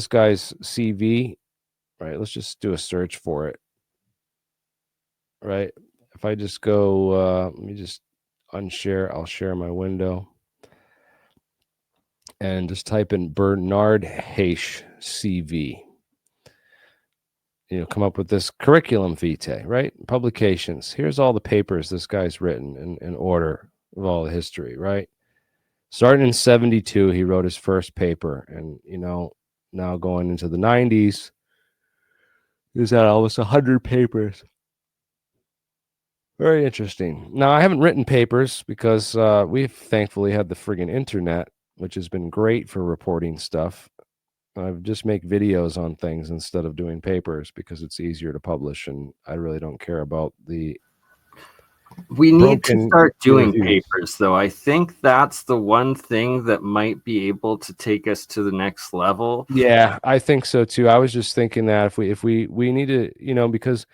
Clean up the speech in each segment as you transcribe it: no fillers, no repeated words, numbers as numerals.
this guy's CV, right? Let's just do a search for it, right? If I just go, let me just unshare, I'll share my window and just type in Bernard Haish CV. Come up with this curriculum vitae, right? Publications. Here's all the papers this guy's written in order of all the history, right? Starting in 72, he wrote his first paper. And, now going into the 90s, he's had almost 100 papers. Very interesting. Now, I haven't written papers because we've thankfully had the friggin' internet, which has been great for reporting stuff. I just make videos on things instead of doing papers because it's easier to publish, and I really don't care about the We need to broken start doing reviews. papers, though. I think that's the one thing that might be able to take us to the next level. Yeah, I think so too. I was just thinking that if we need to, because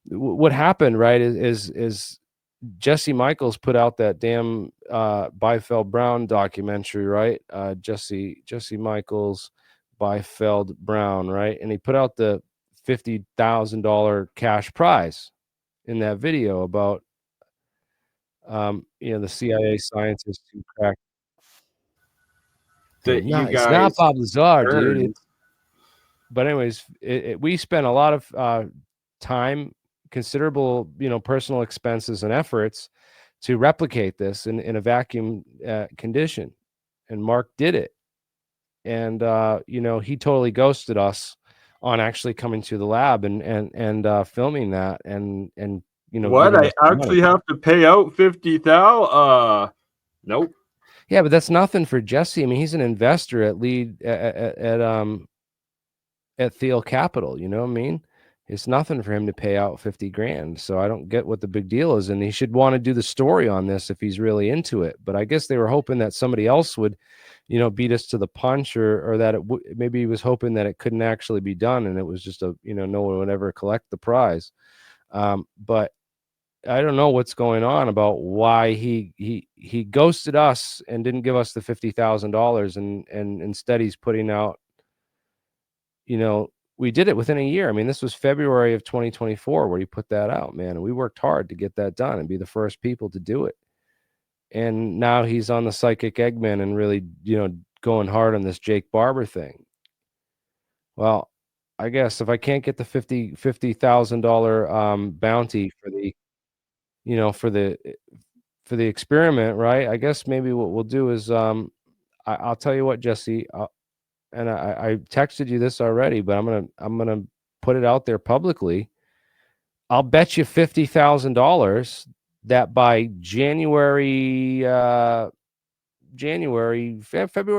what happened, right, is Jesse Michaels put out that damn Byfeld Brown documentary, right? Jesse Michaels, Byfeld Brown, right? And he put out the $50,000 cash prize in that video about the CIA scientists who cracked. That Dude, no, you it's not guys Bob Lazar, dude. earned. But anyways, we spent a lot of time, considerable, personal expenses and efforts to replicate this in a vacuum condition. And Mark did it. And, he totally ghosted us on actually coming to the lab and filming that and What? giving I us the money. actually have to pay out 50,000? Nope. Yeah, but that's nothing for Jesse. I mean, he's an investor at Thiel Capital, you know what I mean? It's nothing for him to pay out 50 grand. So I don't get what the big deal is. And he should want to do the story on this if he's really into it. But I guess they were hoping that somebody else would, beat us to the punch, or that maybe he was hoping that it couldn't actually be done. And it was just no one would ever collect the prize. But I don't know what's going on about why he ghosted us and didn't give us the $50,000, and instead he's putting out, we did it within a year. I mean, this was February of 2024 where he put that out, man, and we worked hard to get that done and be the first people to do it. And now he's on the psychic Eggman and really, going hard on this Jake Barber thing. Well, I guess if I can't get the $50,000 bounty for the for the experiment, right? I guess maybe what we'll do is I'll tell you what, Jesse, and I texted you this already, but I'm gonna put it out there publicly. I'll bet you $50,000 that by February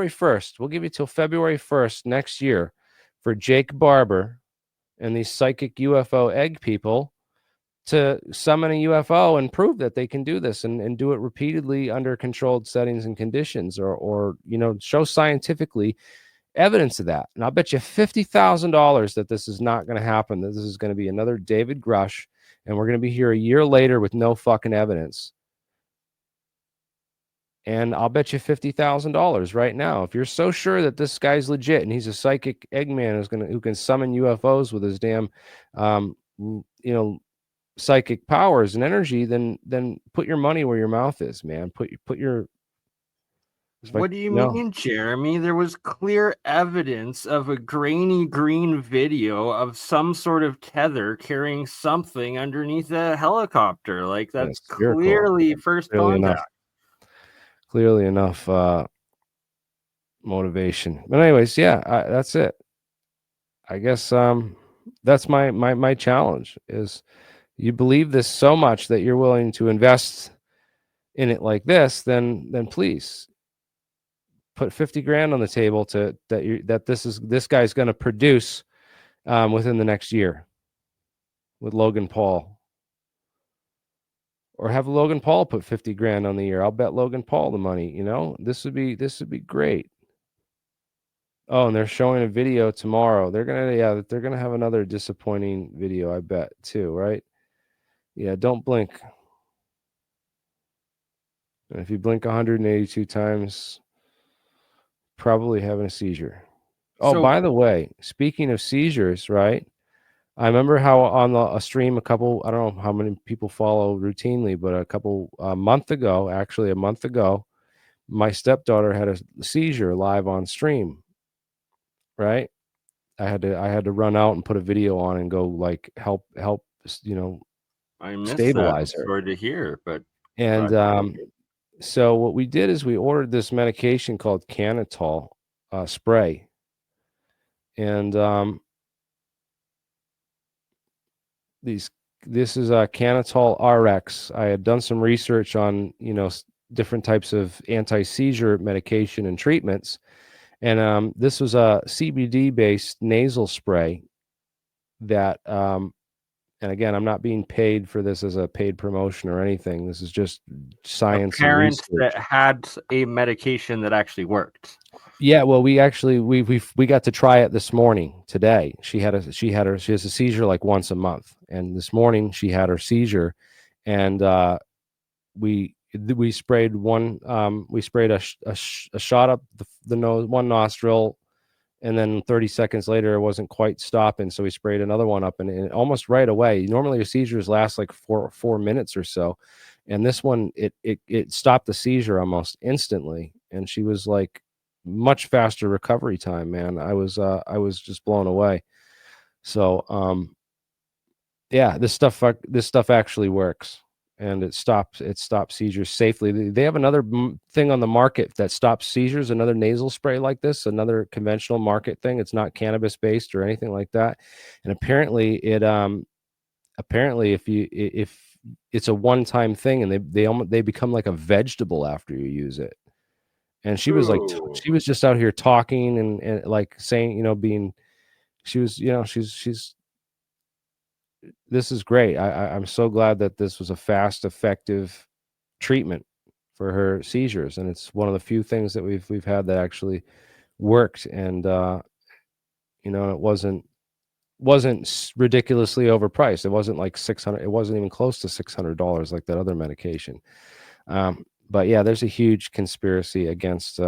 1st, we'll give you till February 1st next year for Jake Barber and these psychic UFO egg people to summon a UFO and prove that they can do this and do it repeatedly under controlled settings and conditions, or show scientifically evidence of that. And I'll bet you $50,000 that this is not going to happen, that this is going to be another David Grush, and we're going to be here a year later with no fucking evidence. And I'll bet you $50,000 right now. If you're so sure that this guy's legit and he's a psychic Eggman who can summon UFOs with his damn, psychic powers and energy, then put your money where your mouth is, man. Put your. What do you mean, Jeremy? There was clear evidence of a grainy green video of some sort of tether carrying something underneath a helicopter. Like, that's clearly first contact. Clearly enough motivation. But anyways, yeah, that's it. I guess that's my challenge is, you believe this so much that you're willing to invest in it like this, then please put 50 grand on the table that this guy's going to produce within the next year with Logan Paul, or have Logan Paul put 50 grand on the year. I'll bet Logan Paul the money. This would be great. Oh, and they're showing a video tomorrow. They're gonna have another disappointing video, I bet, too, right? Yeah, don't blink. And if you blink 182 times, probably having a seizure. Oh, So by the way, speaking of seizures, right? I remember how on a stream I don't know how many people follow routinely, but a month ago, actually a month ago, my stepdaughter had a seizure live on stream, right? I had to run out and put a video on and go like help, I missed that. I'm stabilize her. sorry to hear, but And glad to make it. so what we did is we ordered this medication called Canatol spray, and these this is a Canatol RX. I had done some research on different types of anti-seizure medication and treatments, and this was a CBD based nasal spray that and again, I'm not being paid for this as a paid promotion or anything. This is just A science and parent that research. had a medication that actually worked. Yeah, well, we actually we got to try it this morning. Today, she has a seizure like once a month, and this morning she had her seizure, and we sprayed a shot up the nose, one nostril, and then 30 seconds later it wasn't quite stopping, so we sprayed another one up, and almost right away. Normally your seizures last like four minutes or so, and this one it stopped the seizure almost instantly, and she was like much faster recovery time, man. I was just blown away. So yeah, this stuff actually works, and it stops seizures safely. They have another thing on the market that stops seizures, another nasal spray like this, another conventional market thing. It's not cannabis based or anything like that, and apparently if it's a one time thing, and they become like a vegetable after you use it. And she was like Ooh. she was just out here talking and like saying, being she was, she's this is great. I'm so glad that this was a fast, effective treatment for her seizures, and it's one of the few things that we've had that actually worked. And it wasn't ridiculously overpriced. It wasn't like 600. It wasn't even close to $600 like that other medication. But yeah, there's a huge conspiracy against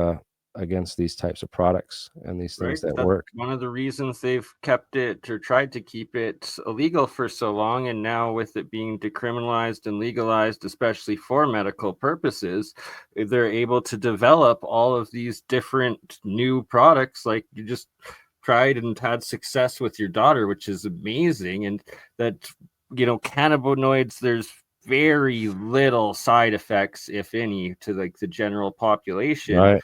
these types of products and these things Right. that That's work. one of the reasons they've kept it or tried to keep it illegal for so long. And now, with it being decriminalized and legalized, especially for medical purposes, they're able to develop all of these different new products. Like you just tried and had success with your daughter, which is amazing. And that, cannabinoids, there's very little side effects, if any, to like the general population Right.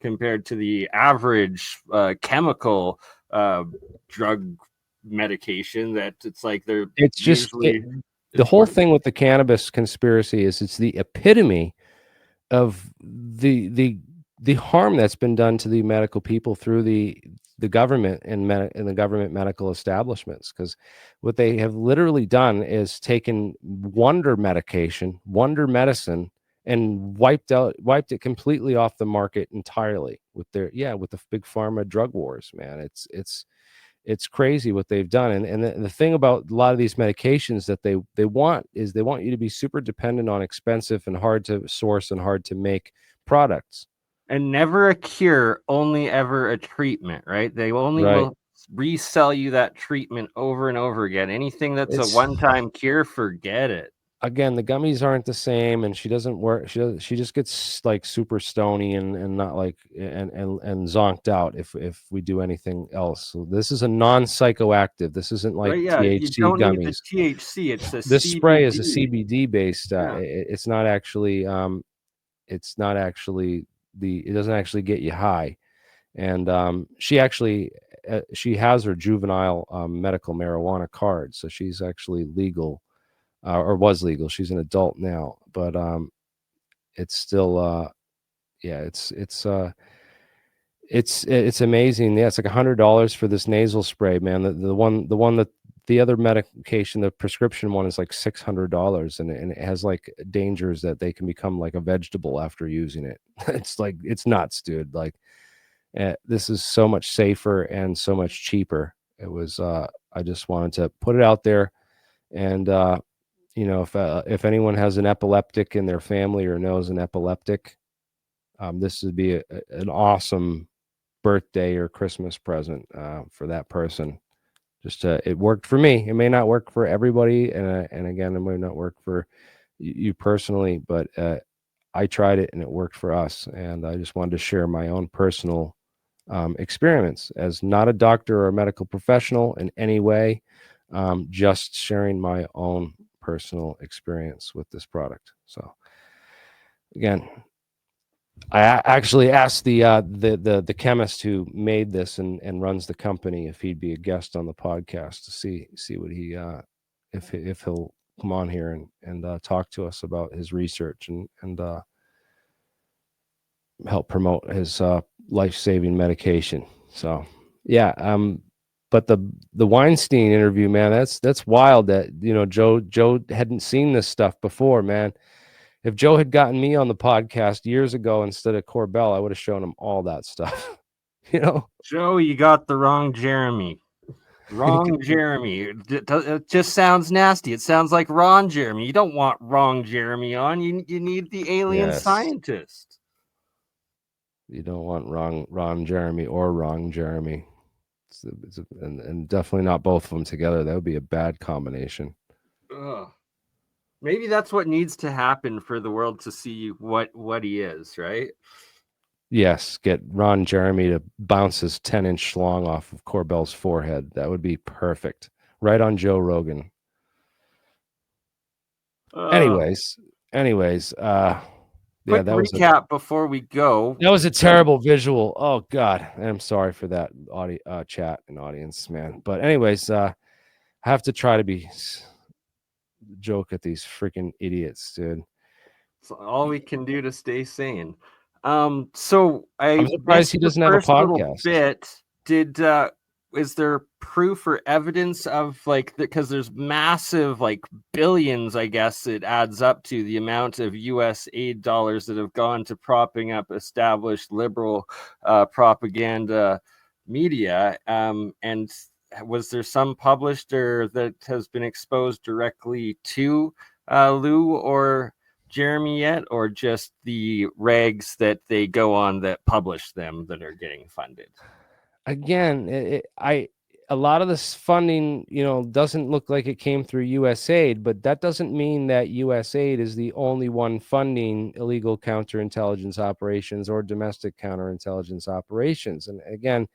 compared to the average chemical uh, drug medication that it's like they're It's just usually the it's whole worse. thing with the cannabis conspiracy is it's the epitome of the harm that's been done to the medical people through the government and the government medical establishments, because what they have literally done is taken wonder medicine, and wiped it completely off the market entirely with with the big pharma drug wars, man. It's crazy what they've done. And the thing about a lot of these medications that they want is they want you to be super dependent on expensive and hard to source and hard to make products. And never a cure, only ever a treatment, right? They only Right. will resell you that treatment over and over again. Anything that's a It's one-time cure, forget it. again, the gummies aren't the same, and she doesn't work. She just gets like super stony and not like and zonked out if we do anything else. So this is a non-psychoactive. This isn't like Right? Yeah, you THC don't need the gummies. THC. It's a This spray is a CBD. CBD based. Yeah. It's not actually it doesn't actually get you high. And she has her juvenile medical marijuana card, so she's actually legal, or was legal. She's an adult now, but it's still yeah, it's amazing. Yeah, it's like $100 for this nasal spray, man. The one that the other medication, the prescription one, is like $600, and it has like dangers that they can become like a vegetable after using it. It's like it's nuts, dude. Like this is so much safer and so much cheaper. It was. I just wanted to put it out there, and if anyone has an epileptic in their family or knows an epileptic, this would be an awesome birthday or Christmas present for that person. Just it worked for me. It may not work for everybody, and again, it may not work for you personally, but I tried it and it worked for us. And I just wanted to share my own personal experiments as not a doctor or a medical professional in any way, just sharing my own personal experience with this product. So again, I actually asked the chemist who made this and runs the company if he'd be a guest on the podcast to see what he if he'll come on here and talk to us about his research and help promote his life-saving medication. So yeah, but the Weinstein interview, man, that's wild that Joe hadn't seen this stuff before, man. If Joe had gotten me on the podcast years ago instead of Corbell, I would have shown him all that stuff. Joe, you got the wrong Jeremy. Wrong Jeremy. It just sounds nasty. It sounds like Ron Jeremy. You don't want wrong Jeremy on. You need the alien scientist. You don't want Ron Jeremy or wrong Jeremy. And definitely not both of them together. That would be a bad combination. Ugh. Maybe that's what needs to happen for the world to see what he is, right? Yes, get Ron Jeremy to bounce his 10-inch schlong off of Corbell's forehead. That would be perfect. Right on Joe Rogan. Anyways, quick recap before we go. That was a terrible visual. Oh God, I'm sorry for that chat and audience, man. But anyways, I have to try to be joke at these freaking idiots, dude. It's all we can do to stay sane. So I'm surprised he doesn't have a podcast. Is there proof or evidence of because there's massive billions, I guess it adds up to the amount of US aid dollars that have gone to propping up established liberal propaganda media, and was there some published or that has been exposed directly to Lou or Jeremy yet, or just the rags that they go on that publish them that are getting funded? Again, a lot of this funding, doesn't look like it came through USAID, but that doesn't mean that USAID is the only one funding illegal counterintelligence operations or domestic counterintelligence operations. And again,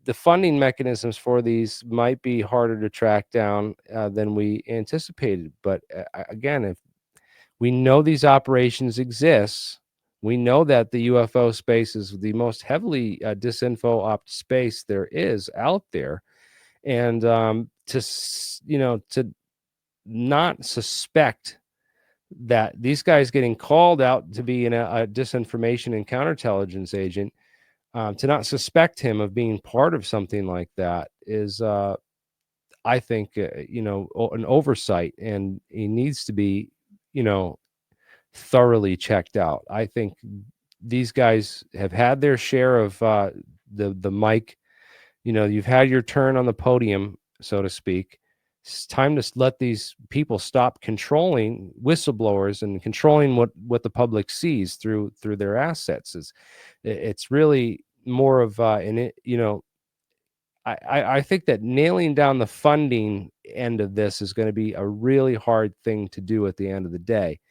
the funding mechanisms for these might be harder to track down than we anticipated. But again, if we know these operations exist, we know that the UFO space is the most heavily disinfo opt space there is out there, and to not suspect that these guys getting called out to be a disinformation and counterintelligence agent, to not suspect him of being part of something like that is, I think, an oversight, and he needs to be, thoroughly checked out. I think these guys have had their share of the mic. You've had your turn on the podium, so to speak. It's time to let these people stop controlling whistleblowers and controlling what the public sees through their assets. It's really more of I think that nailing down the funding end of this is going to be a really hard thing to do at the end of the day.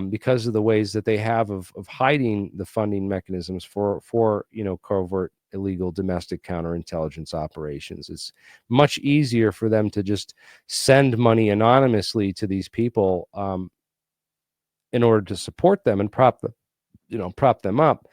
Because of the ways that they have of hiding the funding mechanisms for covert illegal domestic counterintelligence operations. It's much easier for them to just send money anonymously to these people in order to support them and prop them up.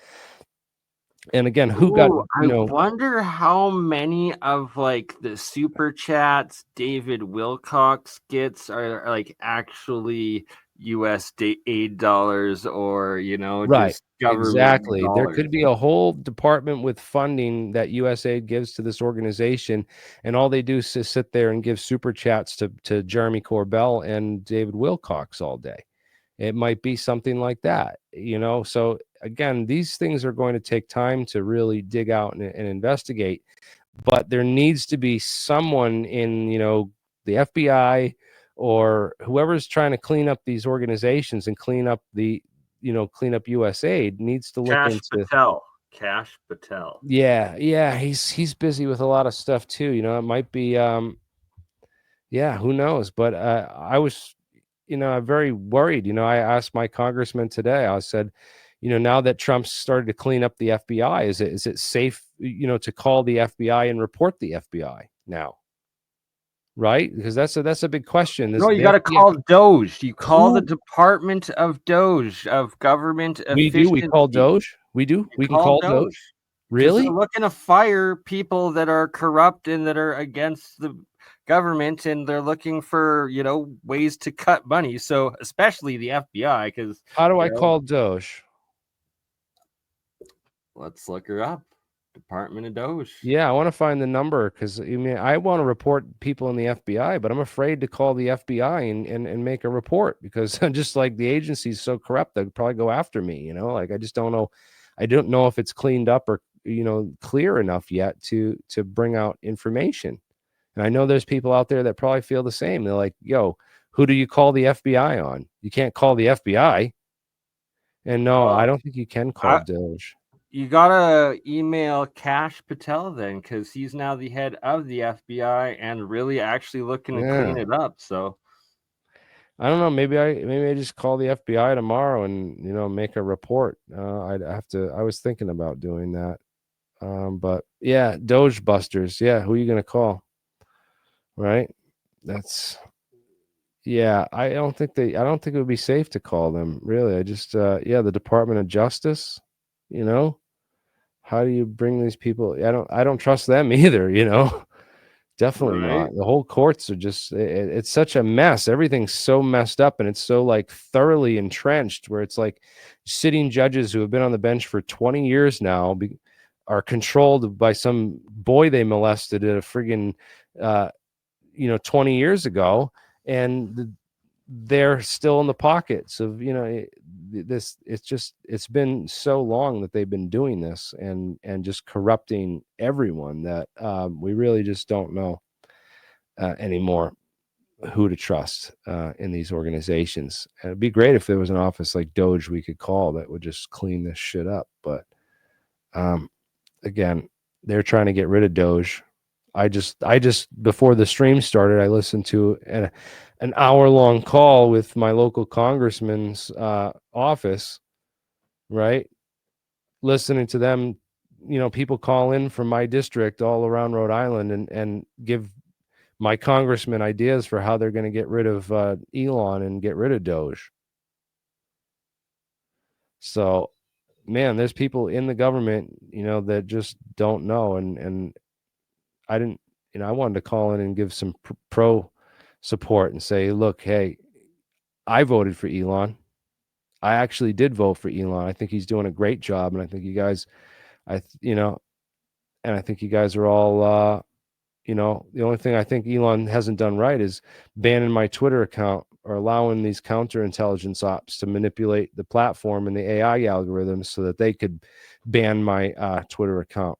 And again, I wonder how many of the super chats David Wilcox gets are actually US aid dollars, or right, just government exactly dollars. There could be a whole department with funding that USAID gives to this organization, and all they do is sit there and give super chats to Jeremy Corbell and David Wilcox all day. It might be something like that, so again, these things are going to take time to really dig out and investigate, but there needs to be someone in the FBI or whoever's trying to clean up these organizations and clean up USAID needs to look Cash into Patel. Kash Patel. Yeah, he's busy with a lot of stuff too. It might be yeah, who knows? But I was, I'm very worried. I asked my congressman today. I said, now that Trump's started to clean up the FBI, is it safe, to call the FBI and report the FBI now? Right? Because that's a big question. No, you The got to FBI, call Doge. You call the who Department of Doge, of Government we call Efficiency. Doge. We do. You We can call call Doge. Doge. Because they're Really? looking to fire people that are corrupt and that are against the government, and they're looking for, ways to cut money. So especially the FBI, because, How do I call Doge? let's look her up. Department of Doge. Yeah, I want to find the number because I want to report people in the FBI, but I'm afraid to call the FBI and make a report because just like the agency's so corrupt, they'll probably go after me. Like I just don't know. I don't know if it's cleaned up or clear enough yet to bring out information. And I know there's people out there that probably feel the same. They're like, "Yo, who do you call the FBI on? You can't call the FBI." And no, I don't think you can call Doge. You gotta email Kash Patel then, because he's now the head of the FBI and really actually looking to clean it up. So I don't know. Maybe I just call the FBI tomorrow and make a report. I'd have to. I was thinking about doing that. But yeah, Doge Busters. Yeah, who are you gonna call? Right? That's yeah. I don't think it would be safe to call them. Really, I just yeah, the Department of Justice. You know, how do you bring these people? I don't trust them either. Definitely right. not. The whole courts are just it's such a mess. Everything's so messed up and it's so like thoroughly entrenched where it's like sitting judges who have been on the bench for 20 years now are controlled by some boy they molested at a friggin' 20 years ago, and they're still in the pockets of this. It's been so long that they've been doing this and just corrupting everyone that we really just don't know anymore who to trust in these organizations. And it'd be great if there was an office like Doge we could call that would just clean this shit up. But again, they're trying to get rid of Doge. I just before the stream started, I listened to an hour-long call with my local congressman's office, right? Listening to them, people call in from my district all around Rhode Island and give my congressman ideas for how they're going to get rid of Elon and get rid of Doge. So, man, there's people in the government, that just don't know. And I didn't, I wanted to call in and give some pro support and say, look, hey, I voted for Elon. I actually did vote for Elon. I think he's doing a great job. And I think you guys, and I think you guys are all, the only thing I think Elon hasn't done right is banning my Twitter account or allowing these counterintelligence ops to manipulate the platform and the AI algorithms so that they could ban my Twitter account,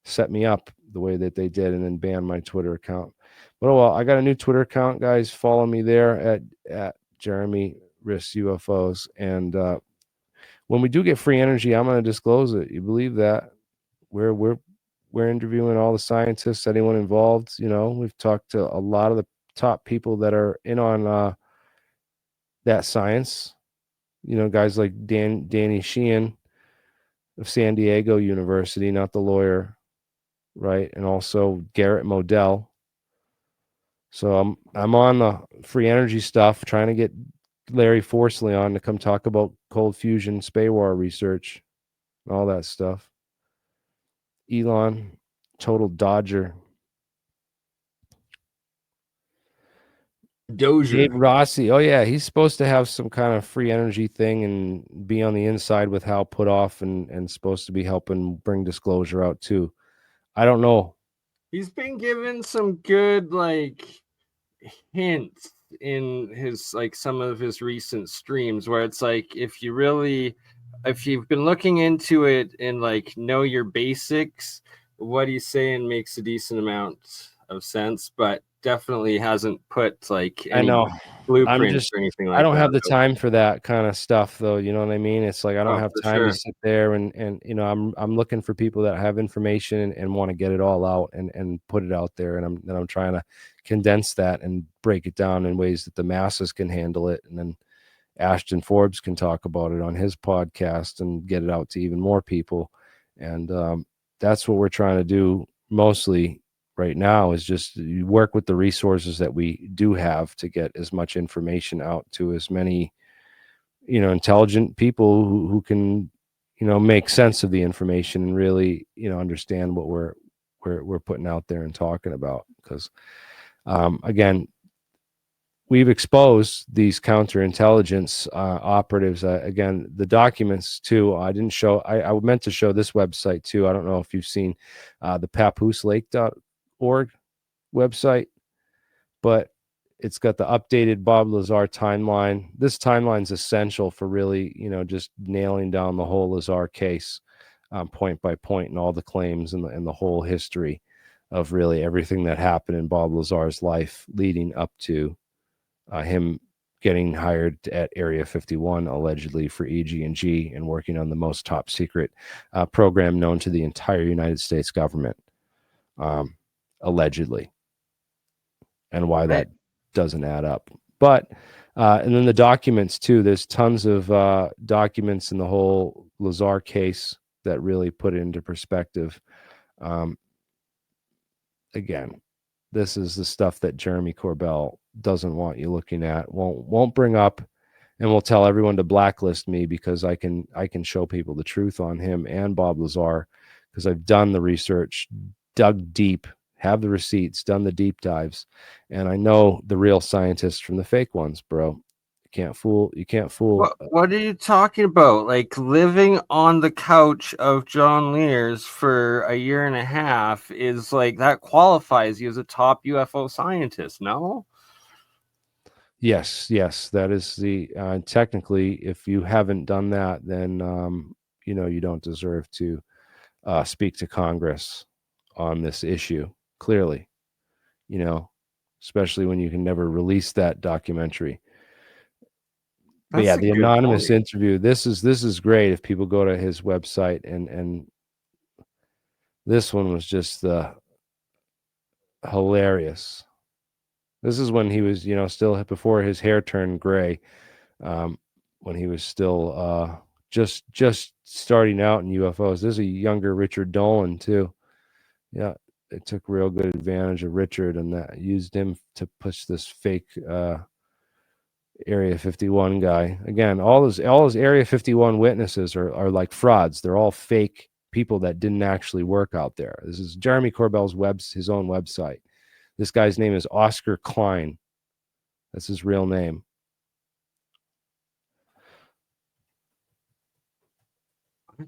set me up the way that they did, and then ban my Twitter account. But well, I got a new Twitter account, guys. Follow me there at Jeremy Riss UFOs. And when we do get free energy, I'm going to disclose it. You believe that? We're interviewing all the scientists, anyone involved. We've talked to a lot of the top people that are in on that science. Guys like Danny Sheehan of San Diego University, not the lawyer, right? And also Garrett Modell. So I'm on the free energy stuff, trying to get Larry Forsley on to come talk about cold fusion, SPAWAR research, and all that stuff. Elon, total dodger. Dozier. Dave Rossi. Oh yeah, he's supposed to have some kind of free energy thing and be on the inside with Hal Puthoff and supposed to be helping bring disclosure out too. I don't know. He's been given some good hints in his some of his recent streams where it's like if you've been looking into it and know your basics, what he's saying makes a decent amount of sense, but definitely hasn't put like I any know. blueprints or anything I like don't that. have the time for that kind of stuff though, you know what I mean? It's like I don't Oh, have for time to sure. sit there and you know, I'm looking for people that have information and want to get it all out and put it out there, and I'm trying to condense that and break it down in ways that the masses can handle it, and then Ashton Forbes can talk about it on his podcast and get it out to even more people. And that's what we're trying to do mostly right now, is just work with the resources that we do have to get as much information out to as many, you know, intelligent people who can, you know, make sense of the information and really, you know, understand what we're putting out there and talking about. Because again, we've exposed these counterintelligence operatives. Again, the documents too. I didn't show. I meant to show this website too. I don't know if you've seen the papooselake.org website, but it's got the updated Bob Lazar timeline. This timeline is essential for really, you know, just nailing down the whole Lazar case, point by point, and all the claims and the whole history of really everything that happened in Bob Lazar's life leading up to him getting hired at Area 51 allegedly for EG&G and working on the most top secret program known to the entire United States government, allegedly, and why that doesn't add up. But and then the documents too. There's tons of documents in the whole Lazar case that really put it into perspective. Again, this is the stuff that Jeremy Corbell doesn't want you looking at, won't bring up, and will tell everyone to blacklist me because I can show people the truth on him and Bob Lazar, because I've done the research, dug deep, have the receipts, done the deep dives, and I know the real scientists from the fake ones, bro. You can't fool. What are you talking about? Like living on the couch of John Lear's for a year and a half is like that qualifies you as a top UFO scientist, no? Yes, that is the technically, if you haven't done that, then you know, you don't deserve to speak to Congress on this issue. Clearly, you know, especially when you can never release that documentary. But That's yeah, a the good anonymous point. interview. This is great if people go to his website, and this one was just hilarious. This is when he was, you know, still before his hair turned gray, um, when he was still just starting out in UFOs. There's a younger Richard Dolan too. Yeah, they took real good advantage of Richard and that used him to push this fake Area 51 guy. Again, all his Area 51 witnesses are like frauds. They're all fake people that didn't actually work out there. This is Jeremy Corbell's his own website. This guy's name is Oscar Klein. That's his real name. What?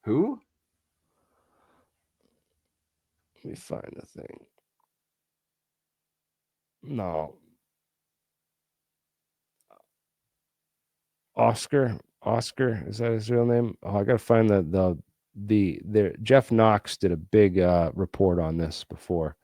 Who? Let me find the thing. No. Oscar, is that his real name? Oh, I gotta find the Jeff Knox did a big report on this before.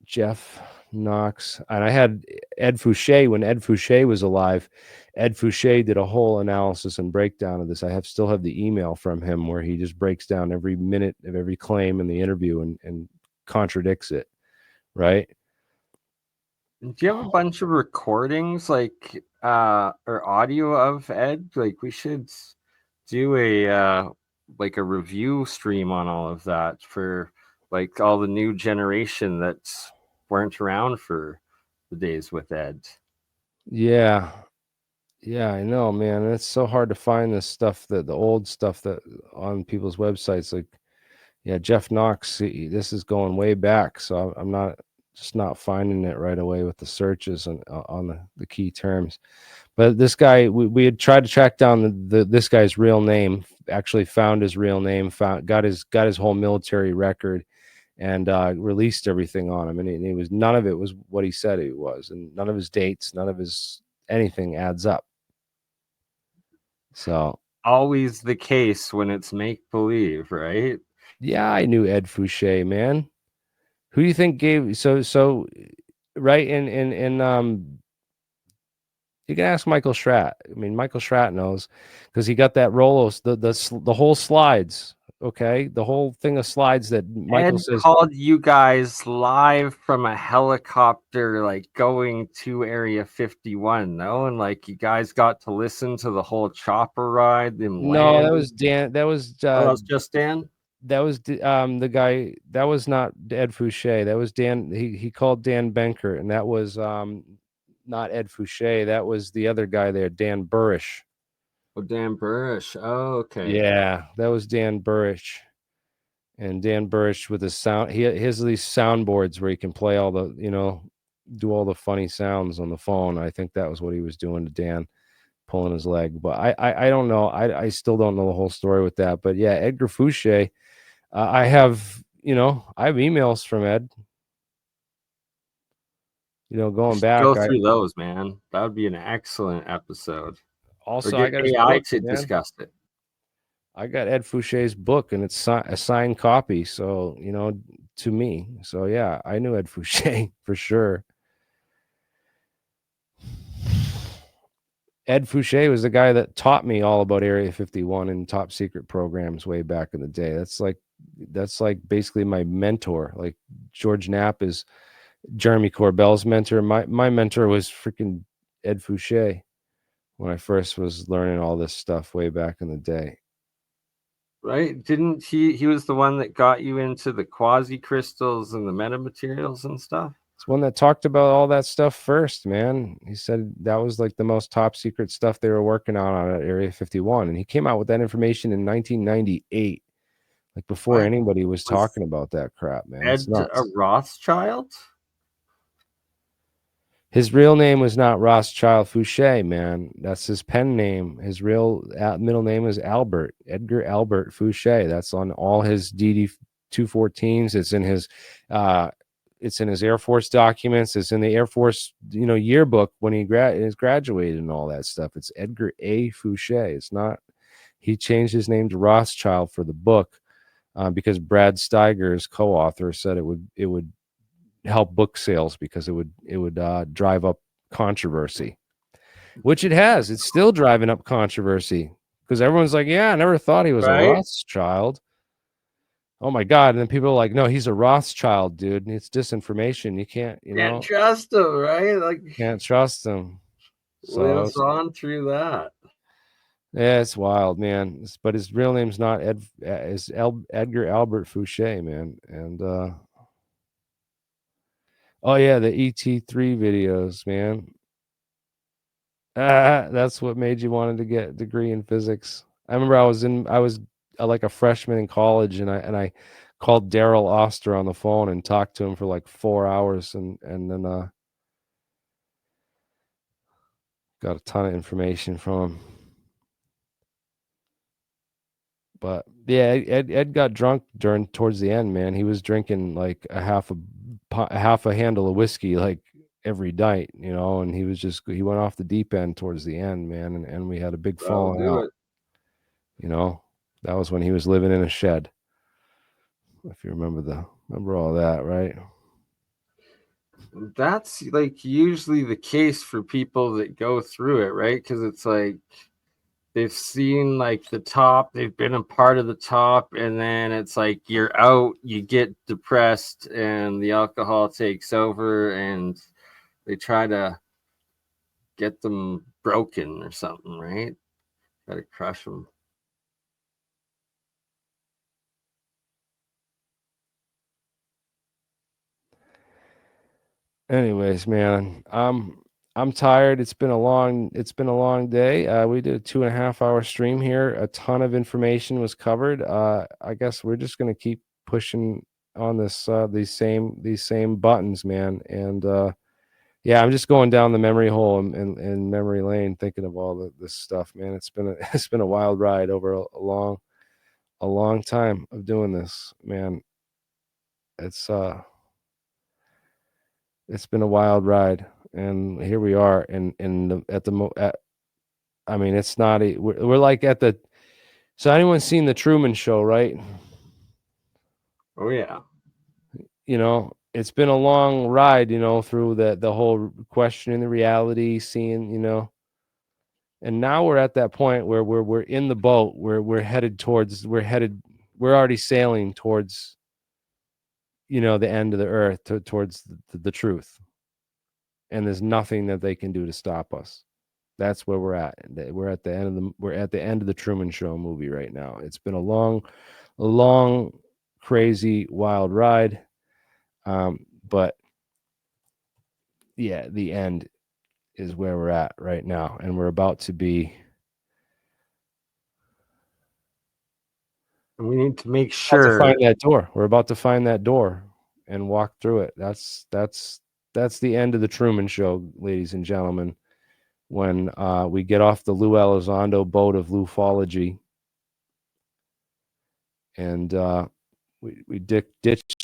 Jeff Knox, and I had Ed Fouché when Ed Fouché was alive. Ed Fouché did a whole analysis and breakdown of this. Still have the email from him where he just breaks down every minute of every claim in the interview and contradicts it, right? Do you have a bunch of recordings like or audio of Ed? Like we should do a like a review stream on all of that for like all the new generation that weren't around for the days with Ed. Yeah. Yeah, I know, man. It's so hard to find this stuff, that the old stuff that on people's websites. Like, yeah, Jeff Knox. This is going way back, so I'm not finding it right away with the searches on the key terms. But this guy, we had tried to track down this guy's real name. Actually, found his real name. Got his whole military record, and released everything on him. And it was none of it was what he said it was, and none of his dates, none of his anything adds up. So Always the case when it's make believe, right? Yeah, I knew Ed Fouché, man. Who do you think gave so right in you can ask Michael Schratt. I mean, Michael Schratt knows because he got that Rolos, the whole slides. Okay, the whole thing of slides that Michael Ed says. called you guys live from a helicopter, like going to Area 51, no? And like you guys got to listen to the whole chopper ride, them No, that landing. was Dan. Oh, that's just Dan? That was the guy. That was not Ed Fouché. That was Dan. He called Dan Benker, and that was not Ed Fouché. That was the other guy there, Dan Burrish. Oh, Dan Burrish. Oh, okay. Yeah, that was Dan Burrish. And Dan Burrish with his sound, he has these soundboards where he can play all the, do all the funny sounds on the phone. I think that was what he was doing to Dan, pulling his leg. But I don't know. I still don't know the whole story with that. But yeah, Edgar Fouché. I have, I have emails from Ed. Going back. Go I through those, man. That would be an excellent episode. Or also I get got his AI book, to man. discuss it. I got Ed Fouché's book, and it's a signed copy. So to me. So yeah, I knew Ed Fouché for sure. Ed Fouché was the guy that taught me all about Area 51 and top secret programs way back in the day. That's like basically my mentor. Like George Knapp is Jeremy Corbell's mentor. My mentor was freaking Ed Fouché when I first was learning all this stuff way back in the day. Right? Didn't he was the one that got you into the quasi crystals and the metamaterials and stuff? It's one that talked about all that stuff first, man. He said that was like the most top secret stuff they were working on at Area 51. And he came out with that information in 1998, like before What? anybody was Was talking about that crap, man. It's Ed a nuts. Rothschild? His real name was not Rothschild Fouché, man. That's his pen name. His real middle name is Albert, Edgar Albert Fouché. That's on all his DD 214s. It's in his Air Force documents. It's in the Air Force, yearbook when he is graduated and all that stuff. It's Edgar A. Fouché. It's not. He changed his name to Rothschild for the book because Brad Steiger, his co-author, said it would help book sales because it would drive up controversy, which it has. It's still driving up controversy because everyone's like, yeah, I never thought he was a Right? Rothschild. Oh my God. And then people are like, no, he's a Rothschild, dude. It's disinformation. You can't, Can't trust him, right? Like, can't trust him. So lives on through that. yeah, it's wild, man. But his real name's not Edgar Albert Fouché, man. And oh yeah, the ET3 videos, man. That's what made you wanted to get a degree in physics. I remember I was like a freshman in college, and I called Daryl Oster on the phone and talked to him for like 4 hours, and then got a ton of information from him. But yeah, Ed got drunk towards the end, man. He was drinking like a half a handle of whiskey like every night, and he went off the deep end towards the end, man, and we had a big That'll falling do out. it. That was when he was living in a shed. If you remember all that, right? That's like usually the case for people that go through it, right? Because it's like they've seen like the top, they've been a part of the top, and then it's like you're out, you get depressed, and the alcohol takes over, and they try to get them broken or something, right? Try to crush them. Anyways, man, I'm tired. It's been a long day. We did a 2.5 hour stream here. A ton of information was covered. I guess we're just gonna keep pushing on these same buttons, man. And yeah, I'm just going down the memory hole in memory lane, thinking of all this stuff, man. It's been a wild ride over a long time of doing this, man. It's it's been a wild ride, and here we are. I mean, it's not we're like at the. So anyone seen the Truman Show, right? Oh yeah. It's been a long ride, through the whole questioning the reality, seeing, and now we're at that point where we're in the boat, where we're already sailing towards, the end of the earth, towards the truth. And there's nothing that they can do to stop us. That's where we're at. We're at the end of the Truman Show movie right now. It's been a long, crazy, wild ride. But yeah, the end is where we're at right now, and we're about to be. And we need to make sure find that door. We're about to find that door and walk through it. That's the end of the Truman Show, ladies and gentlemen. When we get off the Lou Elizondo boat of lufology, and we ditch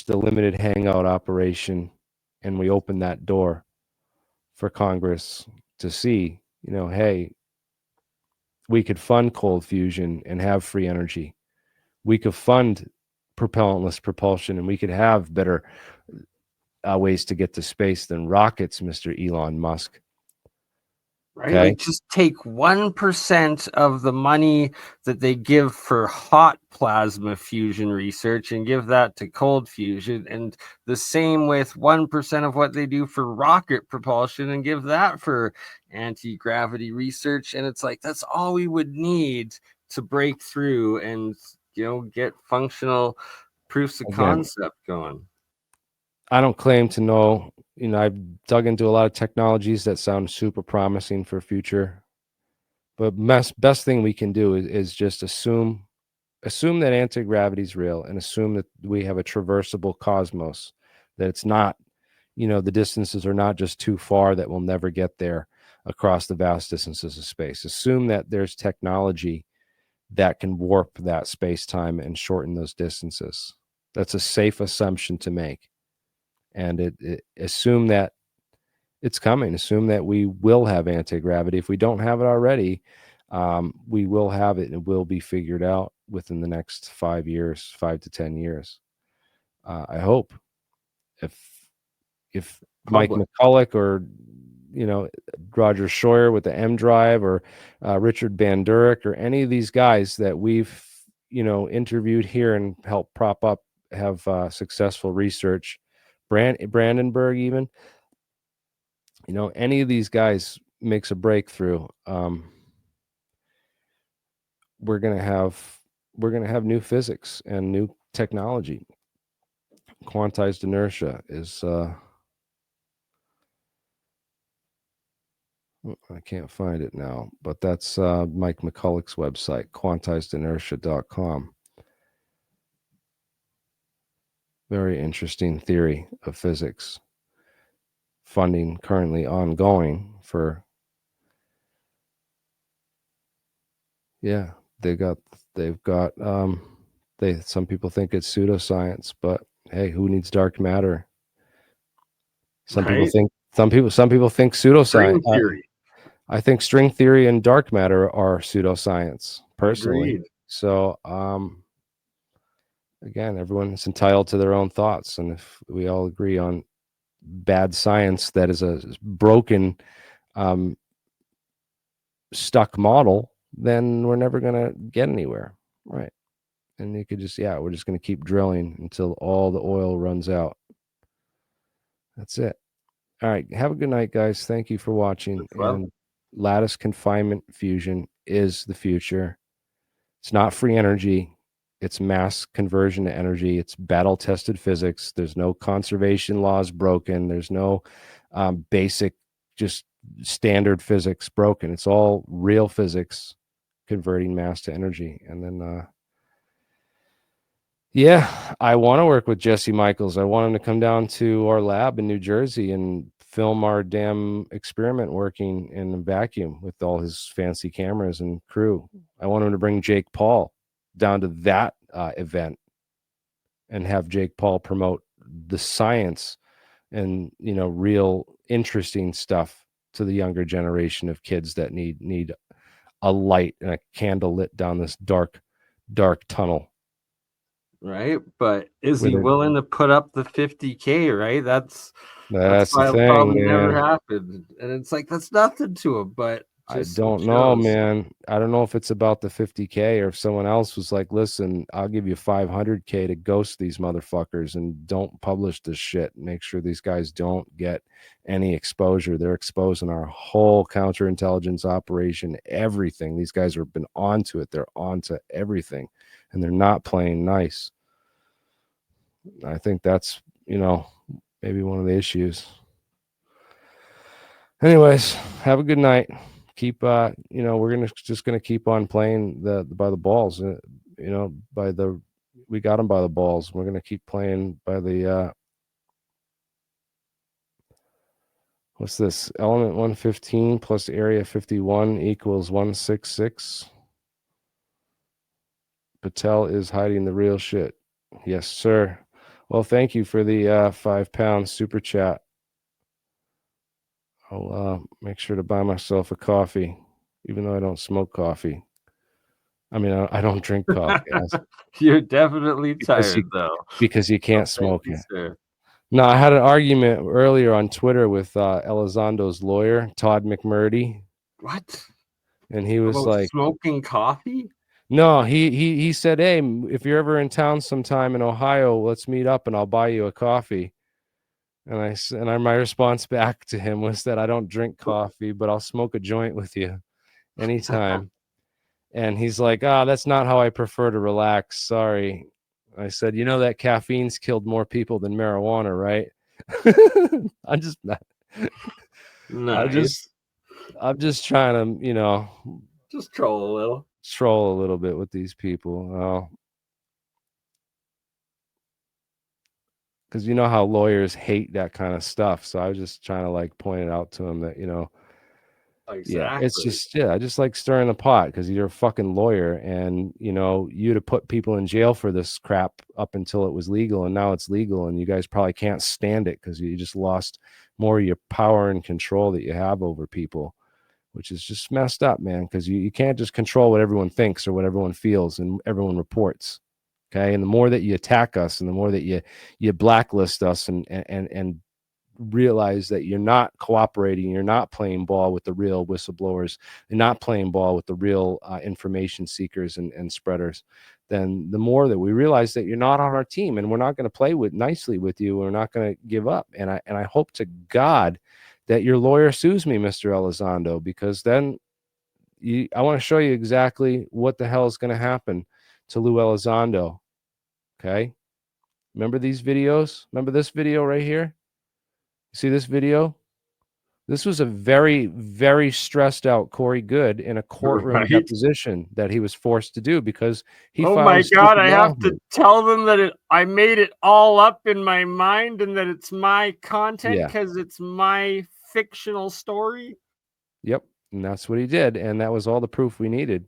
the limited hangout operation, and we open that door for Congress to see, hey, we could fund cold fusion and have free energy. We could fund propellantless propulsion, and we could have better ways to get to space than rockets, Mr. Elon Musk. right? Like, just take 1% of the money that they give for hot plasma fusion research and give that to cold fusion, and the same with 1% of what they do for rocket propulsion and give that for anti-gravity research. And it's like, that's all we would need to break through and, get functional proofs of concept going. I don't claim to know, I've dug into a lot of technologies that sound super promising for future, but best thing we can do is just assume that anti-gravity is real, and assume that we have a traversable cosmos, that it's not, the distances are not just too far that we'll never get there across the vast distances of space. Assume that there's technology that can warp that space-time and shorten those distances. That's a safe assumption to make. And assume that it's coming. Assume that we will have anti-gravity. If we don't have it already, we will have it, and it will be figured out within the next 5 to 10 years. I hope. If Mike McCulloch, or Roger Scheuer with the M Drive, or Richard Bandurek, or any of these guys that we've interviewed here and helped prop up have successful research, Brandenburg even, any of these guys makes a breakthrough, we're gonna have new physics and new technology. Quantized inertia is I can't find it now, but that's Mike McCulloch's website, quantizedinertia.com. Very interesting theory of physics. Funding currently ongoing for, some people think it's pseudoscience, but hey, who needs dark matter? Some people think pseudoscience. String theory. I think string theory and dark matter are pseudoscience, personally. Agreed. So, again, everyone's entitled to their own thoughts, and if we all agree on bad science that is a broken, stuck model, then we're never going to get anywhere, right? And you could just, we're just going to keep drilling until all the oil runs out. That's it. All right. Have a good night, guys. Thank you for watching. And lattice confinement fusion is the future. It's not free energy. It's mass conversion to energy. It's battle-tested physics. There's no conservation laws broken. There's no basic, just standard physics broken. It's all real physics converting mass to energy. And then, I want to work with Jesse Michaels. I want him to come down to our lab in New Jersey and film our damn experiment working in a vacuum with all his fancy cameras and crew. I want him to bring Jake Paul down to that event and have Jake Paul promote the science and, real interesting stuff to the younger generation of kids that need a light and a candle lit down this dark tunnel. right? But is he With it, willing to put up the 50K, right? That's that's the why it'll thing, probably never man. happen. And it's like that's nothing to him, but I just it don't know, shows. man. I don't know if it's about the 50K or if someone else was like, listen, I'll give you 500K to ghost these motherfuckers and don't publish this shit. Make sure these guys don't get any exposure. They're exposing our whole counterintelligence operation, everything. These guys have been onto it. They're onto everything, and they're not playing nice. I think that's, maybe one of the issues. Anyways, have a good night. Keep we're just gonna keep on playing by the balls. We got them by the balls. We're gonna keep playing by the what's this? Element 115 plus area 51 equals 166. Patel is hiding the real shit. Yes, sir. Well, thank you for the £5 super chat. I'll make sure to buy myself a coffee, even though I don't smoke coffee. I mean, I don't drink coffee. You're definitely because tired, though. because you So can't thank smoke you, it. sir. No, I had an argument earlier on Twitter with Elizondo's lawyer, Todd McMurdy, What? and he was About like, smoking coffee? "No," he said, "Hey, if you're ever in town sometime in Ohio, let's meet up and I'll buy you a coffee." My response back to him was that I don't drink coffee, but I'll smoke a joint with you anytime. And he's like, that's not how I prefer to relax. Sorry. I said, you know that caffeine's killed more people than marijuana, right? I'm just not. Nice. I'm just trying to, Just troll a little. troll a little bit with these people. Because you know how lawyers hate that kind of stuff. So I was just trying to like point it out to him that, yeah, it's Exactly. just I just like stirring the pot because you're a fucking lawyer, and you to put people in jail for this crap up until it was legal, and now it's legal, and you guys probably can't stand it because you just lost more of your power and control that you have over people, which is just messed up, man. Because you can't just control what everyone thinks or what everyone feels and everyone reports. Okay, and the more that you attack us, and the more that you blacklist us and realize that you're not cooperating, you're not playing ball with the real whistleblowers, you're not playing ball with the real information seekers and spreaders, then the more that we realize that you're not on our team, and we're not going to play nicely with you, we're not going to give up. And I hope to God that your lawyer sues me, Mr. Elizondo, because then I want to show you exactly what the hell is going to happen to Lou Elizondo. Okay, remember these videos? Remember this video right here? See this video? This was a very, very stressed out Corey Good in a courtroom Right? deposition that he was forced to do because he Oh filed a my God, stupid I have to lawsuit. tell them that I made it all up in my mind and that it's my content Yeah. because it's my fictional story. Yep. And that's what he did. And that was all the proof we needed.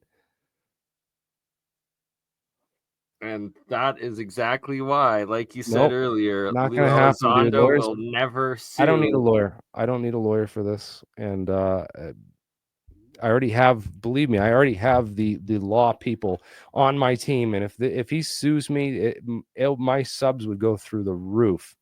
And that is exactly why, like you said Nope. earlier, Not Lou going to happen, dude. Elizondo Lawyers. will never I don't need a sue. lawyer. I don't need a lawyer for this. And I already have, believe me, I already have the law people on my team, and if he sues me, my subs would go through the roof,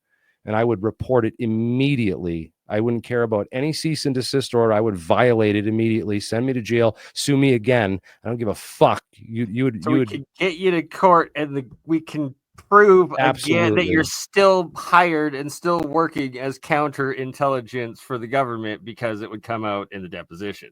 and I would report it immediately. I wouldn't care about any cease and desist order. I would violate it immediately. Send me to jail. Sue me again. I don't give a fuck. So You we would can get you to court and we can prove again that you're absolutely. still hired and still working as counterintelligence for the government because it would come out in the deposition.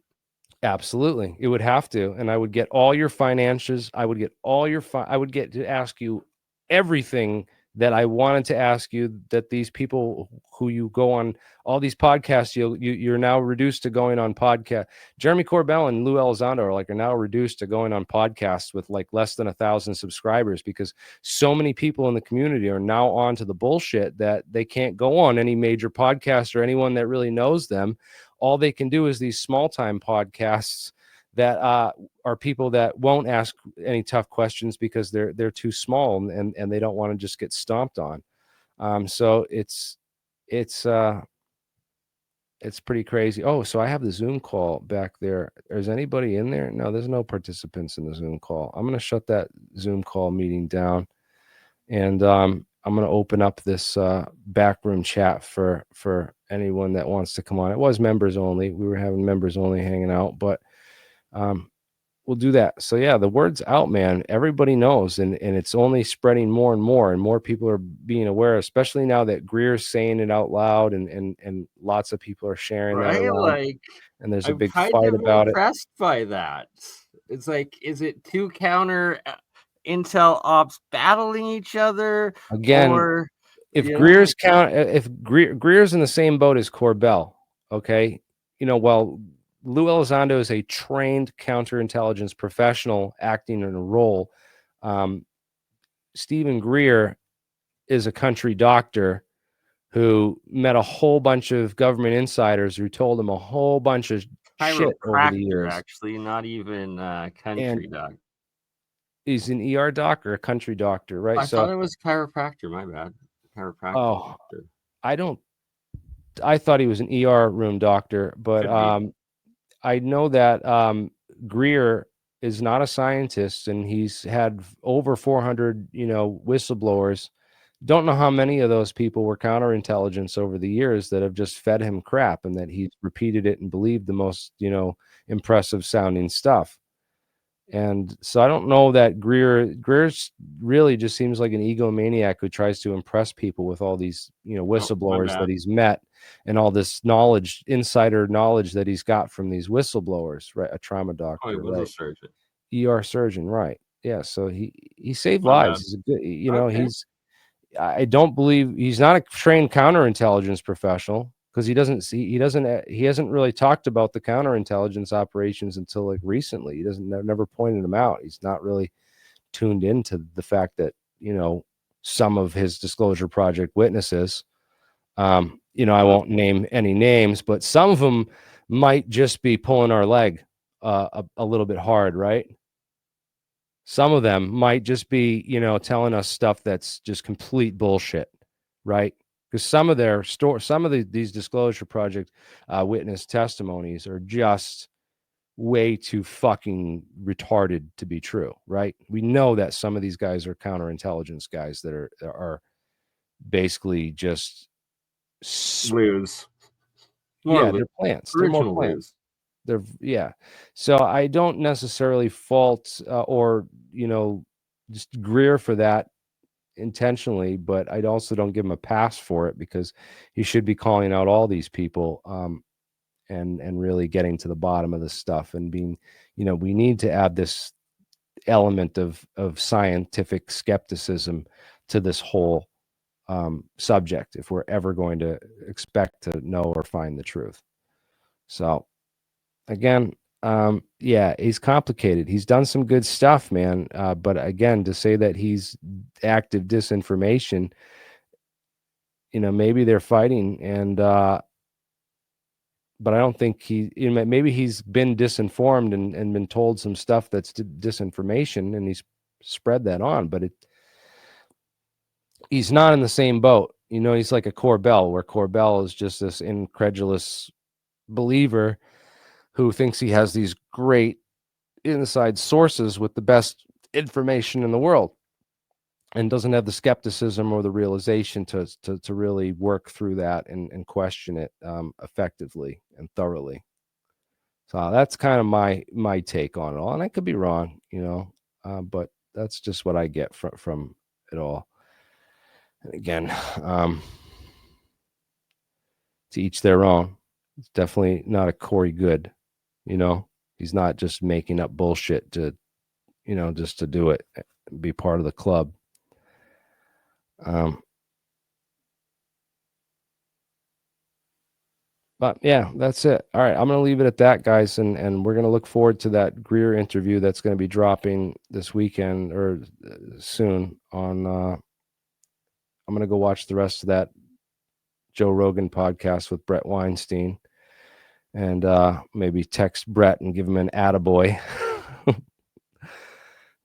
Absolutely. It would have to. And I would get all your financials. I would get all your I would get to ask you everything that I wanted to ask you, that these people who you go on all these podcasts, you're now reduced to going on podcast. Jeremy Corbell and Lou Elizondo are now reduced to going on podcasts with like less than 1,000 subscribers because so many people in the community are now on to the bullshit that they can't go on any major podcast or anyone that really knows them. All they can do is these small time podcasts that are people that won't ask any tough questions because they're too small and they don't want to just get stomped on. So it's pretty crazy. Oh, so I have the Zoom call back there. Is anybody in there? No, there's no participants in the Zoom call. I'm going to shut that Zoom call meeting down. And I'm going to open up this backroom chat for anyone that wants to come on. It was members only. We were having members only hanging out, but we'll do that. So yeah, the word's out, man. Everybody knows, and it's only spreading more and more people are being aware, especially now that Greer's saying it out loud, and lots of people are sharing that Right? around. Like, And there's a I'm big kind fight of about it. impressed by that. It's like, is it two counter intel ops battling each other, Again, or if Greer's in the same boat as Corbell, okay, well, Lou Elizondo is a trained counterintelligence professional acting in a role. Stephen Greer is a country doctor who met a whole bunch of government insiders who told him a whole bunch of shit over the chiropractor, years. actually, not even And country doc. he's an ER doc or a country doctor, right? I thought So, it was chiropractor. My bad. Chiropractic oh, doctor. I thought he was an ER room doctor, but Could be. I know that Greer is not a scientist, and he's had over 400, whistleblowers. Don't know how many of those people were counterintelligence over the years that have just fed him crap, and that he's repeated it and believed the most, impressive sounding stuff. And so I don't know that Greer's really just seems like an egomaniac who tries to impress people with all these, Oh, my whistleblowers bad. that he's met, and all this knowledge, insider knowledge that he's got from these whistleblowers, right? A trauma Oh, he doctor, was a right? surgeon. ER surgeon, right? Yeah. So he saved My bad. lives. He's a good, Okay. I don't believe he's not a trained counterintelligence professional, because he hasn't really talked about the counterintelligence operations until like recently. He doesn't never pointed them out. He's not really tuned into the fact that, some of his disclosure project witnesses, I won't name any names, but some of them might just be pulling our leg a little bit hard, right? Some of them might just be, telling us stuff that's just complete bullshit, right? Because some of these disclosure project witness testimonies are just way too fucking retarded to be true, right? We know that some of these guys are counterintelligence guys that are basically just Lose. More yeah, lose. they're plants. They're more Original plants. lose. They're yeah. So I don't necessarily fault or just Greer for that intentionally, but I also don't give him a pass for it, because he should be calling out all these people, and really getting to the bottom of this stuff, and being, we need to add this element of scientific skepticism to this whole subject if we're ever going to expect to know or find the truth. So again, yeah, he's complicated. He's done some good stuff, man. But again, to say that he's active disinformation, maybe they're fighting, and but I don't think maybe he's been disinformed and been told some stuff that's disinformation, and he's spread that on. But he's not in the same boat. He's like a Corbell, where Corbell is just this incredulous believer who thinks he has these great inside sources with the best information in the world, and doesn't have the skepticism or the realization to really work through that and question it effectively and thoroughly. So that's kind of my take on it all, and I could be wrong, but that's just what I get from it all. And again, to each their own. It's definitely not a Corey Good, He's not just making up bullshit to, just to do it, be part of the club. But yeah, that's it. All right, I'm going to leave it at that, guys, and we're going to look forward to that Greer interview that's going to be dropping this weekend or soon on. I'm going to go watch the rest of that Joe Rogan podcast with Brett Weinstein, and maybe text Brett and give him an attaboy.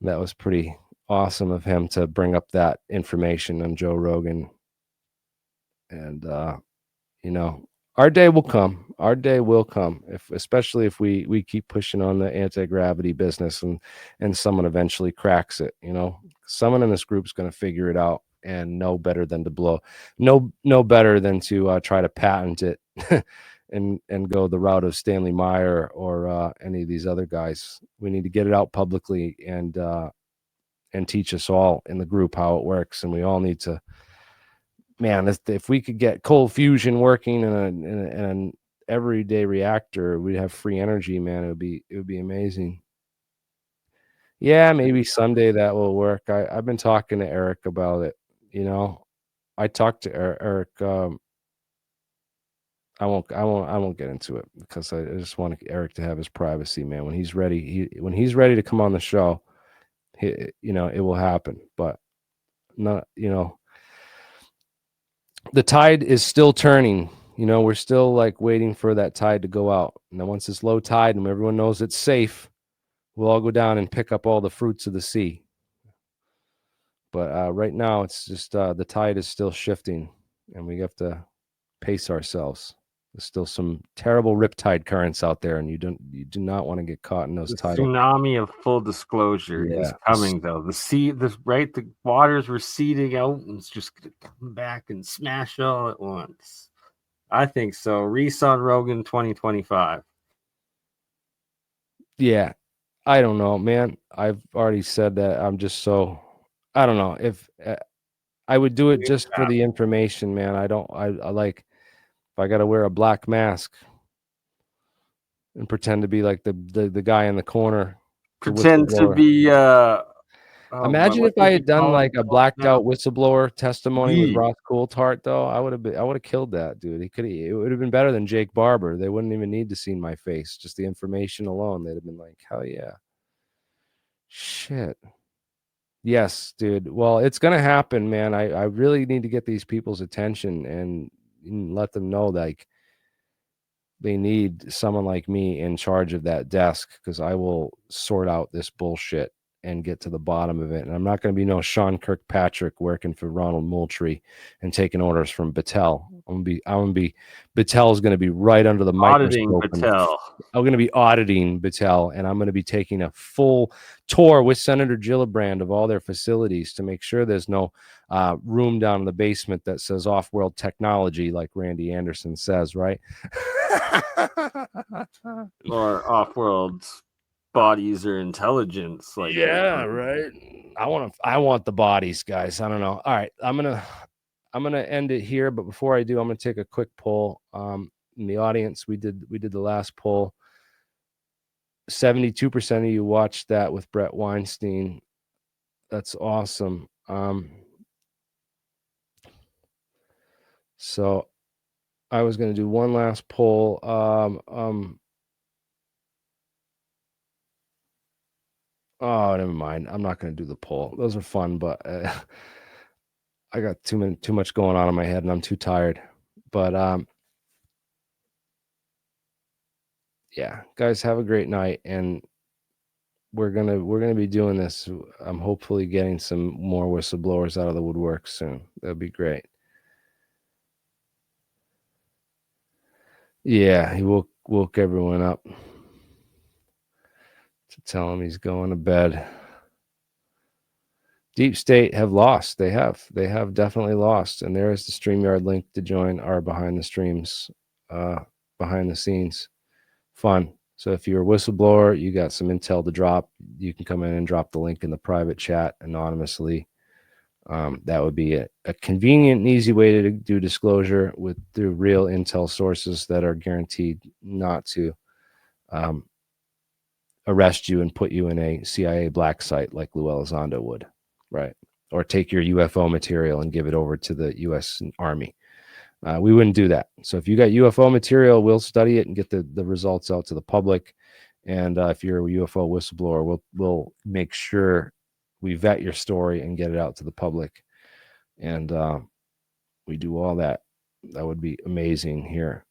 That was pretty awesome of him to bring up that information on Joe Rogan. And, Our day will come. Our day will come, especially if we keep pushing on the anti-gravity business, and someone eventually cracks it. Someone in this group is going to figure it out and know better than to know better than to try to patent it and go the route of Stanley Meyer or any of these other guys. We need to get it out publicly and teach us all in the group how it works, and we all need to. Man, if we could get cold fusion working in an everyday reactor, we'd have free energy, man. It would be amazing. Yeah, maybe someday that will work. I've been talking to Eric about it. I talked to Eric. I won't get into it because I just want Eric to have his privacy, man. When he's ready, when he's ready to come on the show, it will happen. But not, the tide is still turning. We're still like waiting for that tide to go out. And then once it's low tide and everyone knows it's safe, we'll all go down and pick up all the fruits of the sea. But right now, it's just the tide is still shifting, and we have to pace ourselves. There's still some terrible riptide currents out there, and you do not want to get caught in those The tidal. tsunami of full disclosure is coming, though. The waters receding out, and it's just gonna come back and smash all at once. I think so. Reese on Rogan 2025. Yeah, I don't know, man. I've already said that. I'm just so. I don't know if I would do it just for the information, man. I like if I got to wear a black mask and pretend to be like the guy in the corner. Pretend to be Imagine if I had done like a blacked out whistleblower testimony with Ross Coulthart, though. I would have killed that dude. It would have been better than Jake Barber. They wouldn't even need to see my face, just the information alone. They'd have been like, hell yeah. Shit. Yes, dude. Well, it's gonna happen, man. I really need to get these people's attention and let them know like they need someone like me in charge of that desk, because I will sort out this bullshit and get to the bottom of it. And I'm not going to be no Sean Kirkpatrick working for Ronald Moultrie and taking orders from Battelle. I'm gonna be Battelle's going to be right under the microscope. I'm going to be auditing Battelle, and I'm going to be taking a full tour with Senator Gillibrand of all their facilities to make sure there's no room down in the basement that says off-world technology, like Randy Anderson says, right? Or off-world bodies or intelligence, like right. I want the bodies, guys. I don't know. All right, I'm gonna end it here, but before I do, I'm gonna take a quick poll. In the audience, we did the last poll. 72% of you watched that with Brett Weinstein. That's awesome. So I was going to do one last poll. Oh, never mind. I'm not going to do the poll. Those are fun, but I got too much going on in my head, and I'm too tired. But yeah, guys, have a great night, and we're gonna be doing this. I'm hopefully getting some more whistleblowers out of the woodwork soon. That'd be great. Yeah, he woke everyone up to tell him he's going to bed. Deep State have lost. They have definitely lost. And there is the StreamYard link to join our behind the streams, behind the scenes fun. So if you're a whistleblower, you got some intel to drop, you can come in and drop the link in the private chat anonymously. That would be a convenient and easy way to do disclosure through real intel sources that are guaranteed not to arrest you and put you in a CIA black site like Lou Elizondo would, right? Or take your UFO material and give it over to the U.S. Army. We wouldn't do that. So if you got UFO material, we'll study it and get the results out to the public. And if you're a UFO whistleblower, we'll make sure we vet your story and get it out to the public. And we do all that. That would be amazing here